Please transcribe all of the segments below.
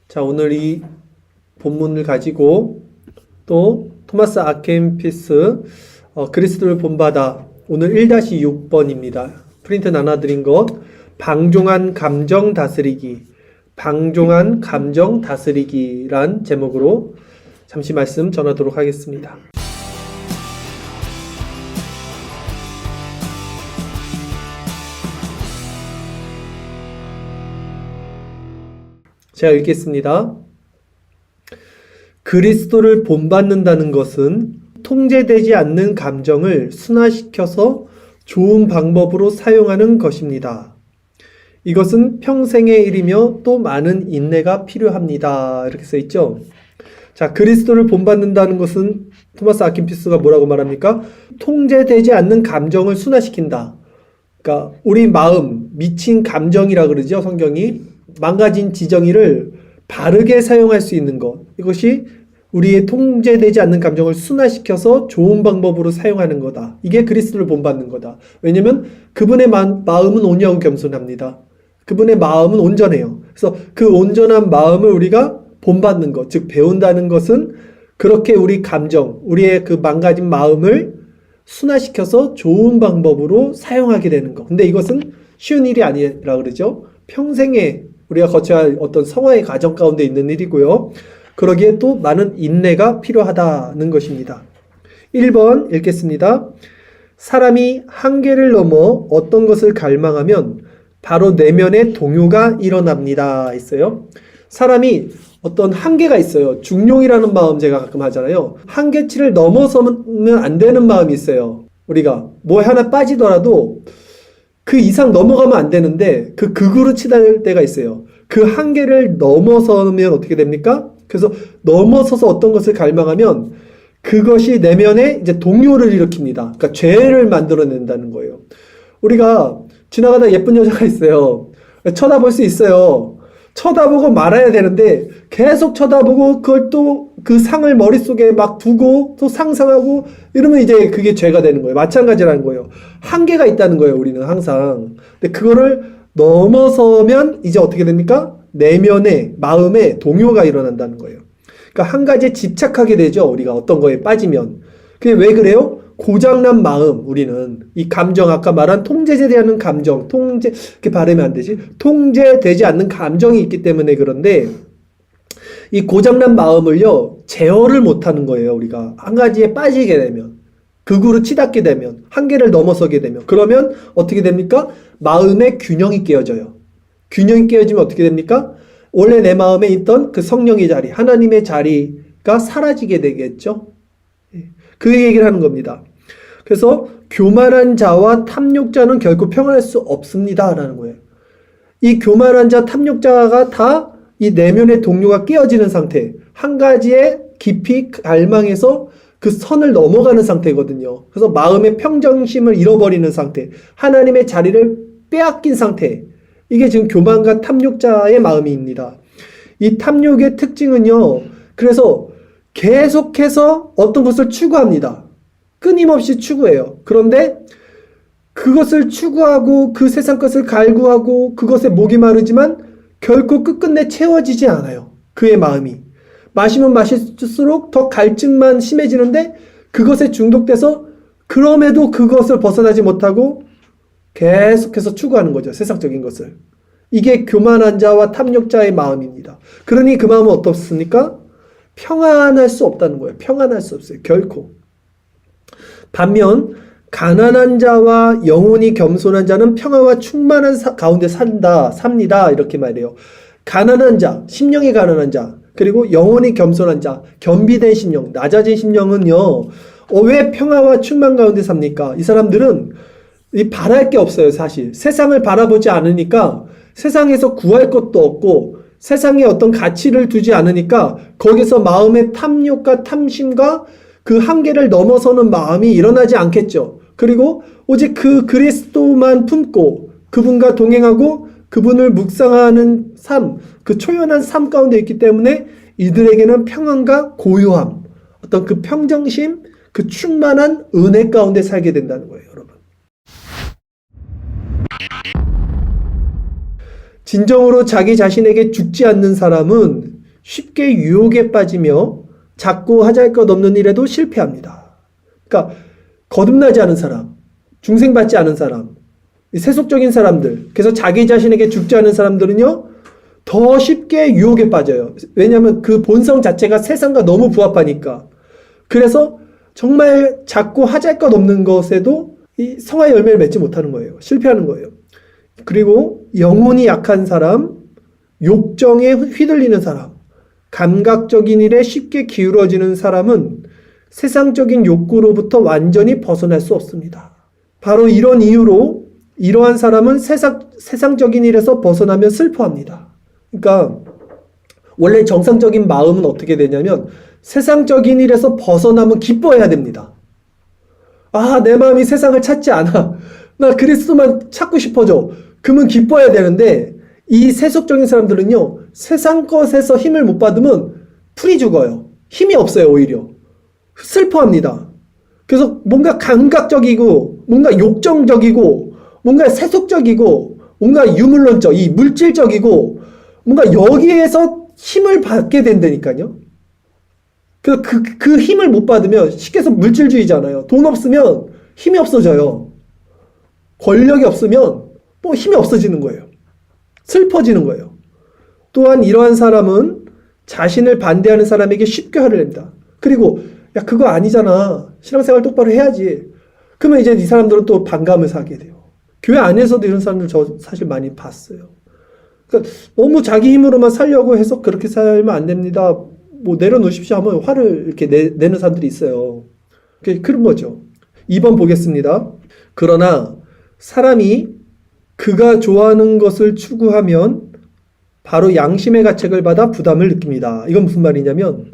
자, 오늘 이 본문을 가지고 또 토마스 아켄피스 그리스도를 본받아 오늘 1-6번입니다. 프린트 나눠드린 것 방종한 감정 다스리기 방종한 감정 다스리기란 제목으로 잠시 말씀 전하도록 하겠습니다. 제가 읽겠습니다. 그리스도를 본받는다는 것은 통제되지 않는 감정을 순화시켜서 좋은 방법으로 사용하는 것입니다. 이것은 평생의 일이며 또 많은 인내가 필요합니다. 이렇게 써 있죠. 자, 그리스도를 본받는다는 것은 토마스 아킨피스가 뭐라고 말합니까? 통제되지 않는 감정을 순화시킨다. 그러니까 우리 마음, 미친 감정이라 그러죠. 성경이. 망가진 지정의를 바르게 사용할 수 있는 것. 이것이 우리의 통제되지 않는 감정을 순화시켜서 좋은 방법으로 사용하는 거다. 이게 그리스도를 본받는 거다. 왜냐하면 그분의 마음은 온유하고 겸손합니다. 그분의 마음은 온전해요. 그래서 그 온전한 마음을 우리가 본받는 것, 즉 배운다는 것은 그렇게 우리 감정, 우리의 그 망가진 마음을 순화시켜서 좋은 방법으로 사용하게 되는 것. 근데 이것은 쉬운 일이 아니라 그러죠. 평생에 우리가 거쳐야 할 어떤 성화의 과정 가운데 있는 일이고요. 그러기에 또 많은 인내가 필요하다는 것입니다. 1번 읽겠습니다. 사람이 한계를 넘어 어떤 것을 갈망하면 바로 내면의 동요가 일어납니다. 있어요. 사람이 어떤 한계가 있어요. 중용이라는 마음 제가 가끔 하잖아요. 한계치를 넘어서면 안 되는 마음이 있어요. 우리가 뭐 하나 빠지더라도 그 이상 넘어가면 안 되는데 그 극으로 치달을 때가 있어요. 그 한계를 넘어서면 어떻게 됩니까? 그래서 넘어서서 어떤 것을 갈망하면 그것이 내면에 이제 동요를 일으킵니다. 그러니까 죄를 만들어낸다는 거예요. 우리가 지나가다 예쁜 여자가 있어요. 쳐다볼 수 있어요. 쳐다보고 말아야 되는데 계속 쳐다보고 그걸 또 그 상을 머릿속에 막 두고 또 상상하고 이러면 이제 그게 죄가 되는 거예요. 마찬가지라는 거예요. 한계가 있다는 거예요. 우리는 항상. 근데 그거를 넘어서면 이제 어떻게 됩니까? 내면에 마음에 동요가 일어난다는 거예요. 그러니까 한 가지에 집착하게 되죠. 우리가 어떤 거에 빠지면. 그게 왜 그래요? 고장난 마음, 우리는 이 감정, 아까 말한 통제되지 않는 감정, 이렇게 발음이 안 되지? 통제되지 않는 감정이 있기 때문에 그런데 이 고장난 마음을요, 제어를 못하는 거예요. 우리가 한 가지에 빠지게 되면, 극으로 치닫게 되면, 한계를 넘어서게 되면, 그러면 어떻게 됩니까? 마음의 균형이 깨어져요. 균형이 깨어지면 어떻게 됩니까? 원래 내 마음에 있던 그 성령의 자리, 하나님의 자리가 사라지게 되겠죠. 그 얘기를 하는 겁니다. 그래서 교만한 자와 탐욕자는 결코 평안할 수 없습니다. 라는 거예요. 이 교만한 자, 탐욕자가 다 이 내면의 동료가 깨어지는 상태, 한 가지에 깊이 갈망해서 그 선을 넘어가는 상태거든요. 그래서 마음의 평정심을 잃어버리는 상태, 하나님의 자리를 빼앗긴 상태, 이게 지금 교만과 탐욕자의 마음입니다. 이 탐욕의 특징은요, 그래서 계속해서 어떤 것을 추구합니다. 끊임없이 추구해요. 그런데 그것을 추구하고 그 세상 것을 갈구하고 그것에 목이 마르지만 결코 끝끝내 채워지지 않아요. 그의 마음이. 마시면 마실수록 더 갈증만 심해지는데 그것에 중독돼서 그럼에도 그것을 벗어나지 못하고 계속해서 추구하는 거죠. 세상적인 것을. 이게 교만한 자와 탐욕자의 마음입니다. 그러니 그 마음은 어떻습니까? 평안할 수 없다는 거예요. 평안할 수 없어요. 결코. 반면 가난한 자와 영혼이 겸손한 자는 평화와 충만한 가운데 삽니다. 이렇게 말해요. 가난한 자, 심령이 가난한 자, 그리고 영혼이 겸손한 자, 겸비된 심령, 낮아진 심령은요, 왜 평화와 충만 가운데 삽니까? 이 사람들은 바랄 게 없어요, 사실. 세상을 바라보지 않으니까 세상에서 구할 것도 없고 세상에 어떤 가치를 두지 않으니까 거기서 마음의 탐욕과 탐심과 그 한계를 넘어서는 마음이 일어나지 않겠죠. 그리고 오직 그 그리스도만 품고 그분과 동행하고 그분을 묵상하는 삶, 그 초연한 삶 가운데 있기 때문에 이들에게는 평안과 고요함, 어떤 그 평정심, 그 충만한 은혜 가운데 살게 된다는 거예요, 여러분. 진정으로 자기 자신에게 죽지 않는 사람은 쉽게 유혹에 빠지며 작고 하잘 것 없는 일에도 실패합니다. 그러니까 거듭나지 않은 사람, 중생받지 않은 사람, 세속적인 사람들, 그래서 자기 자신에게 죽지 않은 사람들은요, 더 쉽게 유혹에 빠져요. 왜냐하면 그 본성 자체가 세상과 너무 부합하니까. 그래서 정말 작고 하잘 것 없는 것에도 이 성화 열매를 맺지 못하는 거예요. 실패하는 거예요. 그리고 영혼이 약한 사람, 욕정에 휘둘리는 사람, 감각적인 일에 쉽게 기울어지는 사람은 세상적인 욕구로부터 완전히 벗어날 수 없습니다. 바로 이런 이유로 이러한 사람은 세상적인 일에서 벗어나면 슬퍼합니다. 그러니까 원래 정상적인 마음은 어떻게 되냐면 세상적인 일에서 벗어나면 기뻐해야 됩니다. 아, 내 마음이 세상을 찾지 않아. 나 그리스도만 찾고 싶어져. 그러면 기뻐해야 되는데 이 세속적인 사람들은요, 세상 것에서 힘을 못 받으면 풀이 죽어요. 힘이 없어요, 오히려. 슬퍼합니다. 그래서 뭔가 감각적이고, 뭔가 욕정적이고, 뭔가 세속적이고, 뭔가 유물론적, 이 물질적이고, 뭔가 여기에서 힘을 받게 된다니까요. 그 힘을 못 받으면 쉽게 해서 물질주의잖아요. 돈 없으면 힘이 없어져요. 권력이 없으면 뭐 힘이 없어지는 거예요. 슬퍼지는 거예요. 또한 이러한 사람은 자신을 반대하는 사람에게 쉽게 화를 냅니다. 그리고 야, 그거 아니잖아. 신앙생활 똑바로 해야지. 그러면 이제 이 사람들은 또 반감을 사게 돼요. 교회 안에서도 이런 사람들 저 사실 많이 봤어요. 그러니까 너무 자기 힘으로만 살려고 해서 그렇게 살면 안 됩니다. 뭐 내려놓으십시오 하면 화를 이렇게 내는 사람들이 있어요. 그런 거죠. 2번 보겠습니다. 그러나 사람이 그가 좋아하는 것을 추구하면 바로 양심의 가책을 받아 부담을 느낍니다. 이건 무슨 말이냐면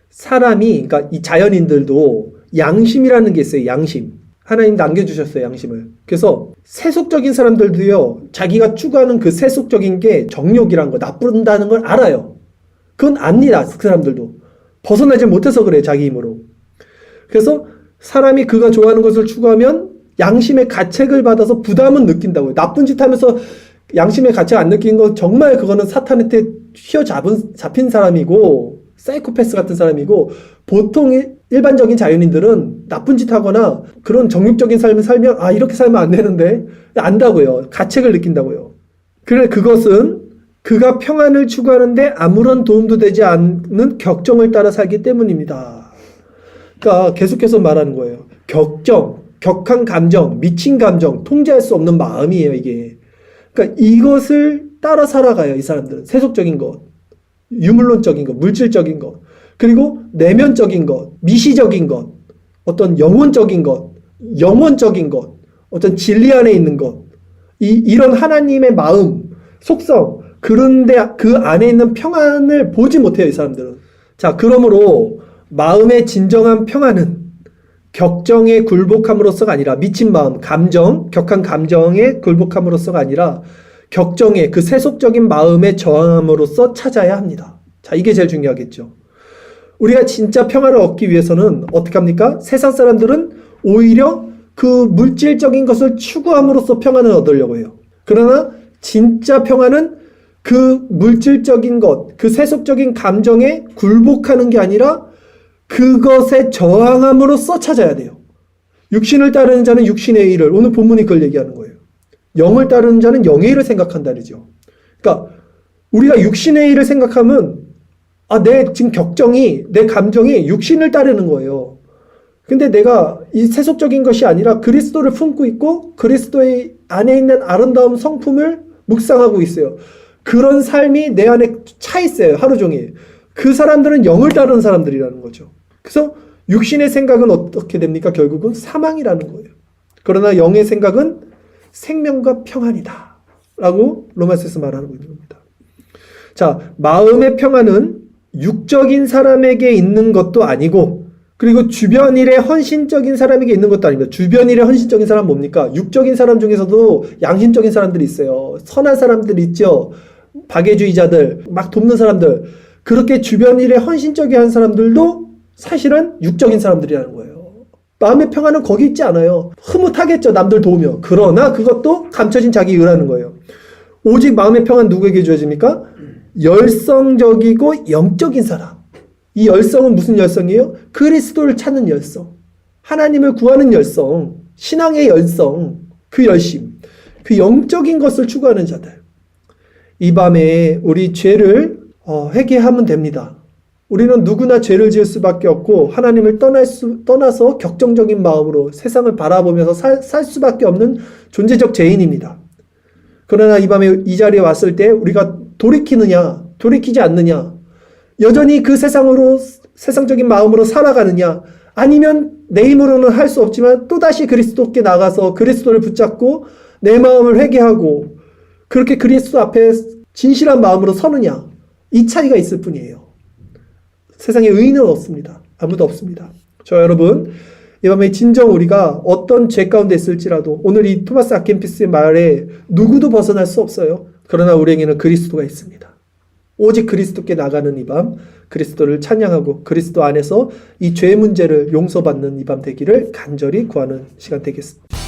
사람이, 그러니까 이 자연인들도 양심이라는 게 있어요. 양심. 하나님 남겨주셨어요, 양심을. 그래서 세속적인 사람들도요, 자기가 추구하는 그 세속적인 게 정욕이란 거, 나쁜다는 걸 알아요. 그건 압니다, 그 사람들도. 벗어나지 못해서 그래요, 자기 힘으로. 그래서 사람이 그가 좋아하는 것을 추구하면 양심의 가책을 받아서 부담은 느낀다고요. 나쁜 짓 하면서 양심의 가책 안 느낀 건 정말 그거는 사탄한테 잡힌 사람이고, 사이코패스 같은 사람이고, 보통 일반적인 자연인들은 나쁜 짓 하거나 그런 정욕적인 삶을 살면 아, 이렇게 살면 안 되는데 안다고요. 가책을 느낀다고요. 그래, 그것은 그가 평안을 추구하는데 아무런 도움도 되지 않는 격정을 따라 살기 때문입니다. 그러니까 계속해서 말하는 거예요. 격정, 격한 감정, 미친 감정, 통제할 수 없는 마음이에요, 이게. 그러니까 이것을 따라 살아가요, 이 사람들은. 세속적인 것, 유물론적인 것, 물질적인 것, 그리고 내면적인 것, 미시적인 것, 어떤 영혼적인 것, 영원적인 것, 어떤 진리 안에 있는 것, 이런 하나님의 마음, 속성, 그런데 그 안에 있는 평안을 보지 못해요, 이 사람들은. 자, 그러므로 마음의 진정한 평안은 격정에 굴복함으로써가 아니라, 미친 마음, 감정, 격한 감정에 굴복함으로써가 아니라 격정의 그 세속적인 마음에 저항함으로써 찾아야 합니다. 자, 이게 제일 중요하겠죠. 우리가 진짜 평화를 얻기 위해서는 어떻게 합니까? 세상 사람들은 오히려 그 물질적인 것을 추구함으로써 평안을 얻으려고 해요. 그러나 진짜 평안은 그 물질적인 것, 그 세속적인 감정에 굴복하는 게 아니라 그것에 저항함으로써 찾아야 돼요. 육신을 따르는 자는 육신의 일을, 오늘 본문이 그걸 얘기하는 거예요. 영을 따르는 자는 영의 일을 생각한다 그러죠. 그러니까 우리가 육신의 일을 생각하면 아, 내 지금 격정이, 내 감정이 육신을 따르는 거예요. 근데 내가 이 세속적인 것이 아니라 그리스도를 품고 있고 그리스도의 안에 있는 아름다운 성품을 묵상하고 있어요. 그런 삶이 내 안에 차 있어요, 하루 종일. 그 사람들은 영을 따르는 사람들이라는 거죠. 그래서 육신의 생각은 어떻게 됩니까? 결국은 사망이라는 거예요. 그러나 영의 생각은 생명과 평안이다 라고 로마서에서 말하고 있는 겁니다. 자, 마음의 평안은 육적인 사람에게 있는 것도 아니고, 그리고 주변 일에 헌신적인 사람에게 있는 것도 아닙니다. 주변 일에 헌신적인 사람 뭡니까? 육적인 사람 중에서도 양심적인 사람들이 있어요. 선한 사람들 있죠. 박애주의자들, 막 돕는 사람들. 그렇게 주변 일에 헌신적이 한 사람들도 사실은 육적인 사람들이라는 거예요. 마음의 평안은 거기 있지 않아요. 흐뭇하겠죠, 남들 도우면. 그러나 그것도 감춰진 자기 의라는 거예요. 오직 마음의 평안 누구에게 주어집니까? 열성적이고 영적인 사람. 이 열성은 무슨 열성이에요? 그리스도를 찾는 열성, 하나님을 구하는 열성, 신앙의 열성, 그 열심, 그 영적인 것을 추구하는 자들. 이 밤에 우리 죄를 회개하면 됩니다. 우리는 누구나 죄를 지을 수밖에 없고 하나님을 떠나서 격정적인 마음으로 세상을 바라보면서 살 수밖에 없는 존재적 죄인입니다. 그러나 이 밤에 이 자리에 왔을 때 우리가 돌이키느냐, 돌이키지 않느냐, 여전히 그 세상적인 마음으로 살아가느냐, 아니면 내 힘으로는 할 수 없지만 또다시 그리스도께 나가서 그리스도를 붙잡고 내 마음을 회개하고 그렇게 그리스도 앞에 진실한 마음으로 서느냐, 이 차이가 있을 뿐이에요. 세상에 의인은 없습니다. 아무도 없습니다. 저 여러분, 이 밤에 진정 우리가 어떤 죄 가운데 있을지라도 오늘 이 토마스 아켄피스의 말에 누구도 벗어날 수 없어요. 그러나 우리에게는 그리스도가 있습니다. 오직 그리스도께 나가는 이 밤, 그리스도를 찬양하고 그리스도 안에서 이 죄 문제를 용서받는 이 밤 되기를 간절히 구하는 시간 되겠습니다.